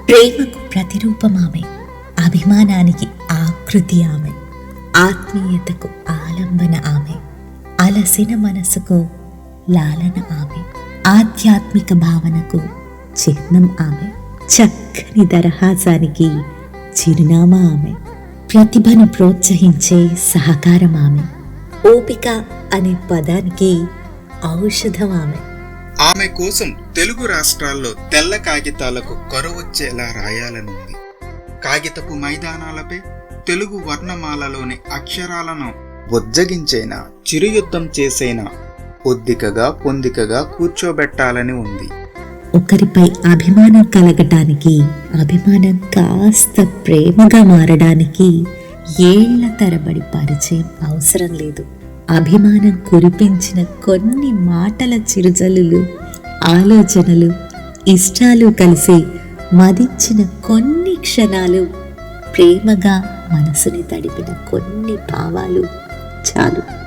ప్రేమకు ప్రతిరూపం ఆమె, అభిమానానికి ఆకృతి ఆమె, ఆత్మీయతకు ఆలంబన ఆమె, అలసిన మనసుకు లాలన ఆమె, ఆధ్యాత్మిక భావనకు చిహ్నం ఆమె, చక్కని దరహాసానికి చిరునామా ఆమె, ప్రతిభను ప్రోత్సహించే సహకారం ఆమె, ఓపిక అనే పదానికి ఔషధం ఆమె. ఆమె కోసం తెలుగు రాష్ట్రాల్లో తెల్ల కాగితాలకు కొరవచ్చేలా రాయాలనుంది. కాగితపు మైదానాలపై తెలుగు వర్ణమాలలోని అక్షరాలను బొజ్జగించైనా, చిరుయుద్ధం చేసైనా పొద్దికగా పొందికగా కూర్చోబెట్టాలని ఉంది. ఒకరిపై అభిమానం కలగటానికి, అభిమానం కాస్త ప్రేమగా మారడానికి ఏళ్ల తరబడి పరిచయం అవసరం లేదు. అభిమానం కురిపించిన కొన్ని మాటల చిరుజల్లులు, ఆలోచనలు, ఇష్టాలు కలిసి మదించిన కొన్ని క్షణాలు, ప్రేమగా మనసుని తడిపిన కొన్ని భావాలు చాలు.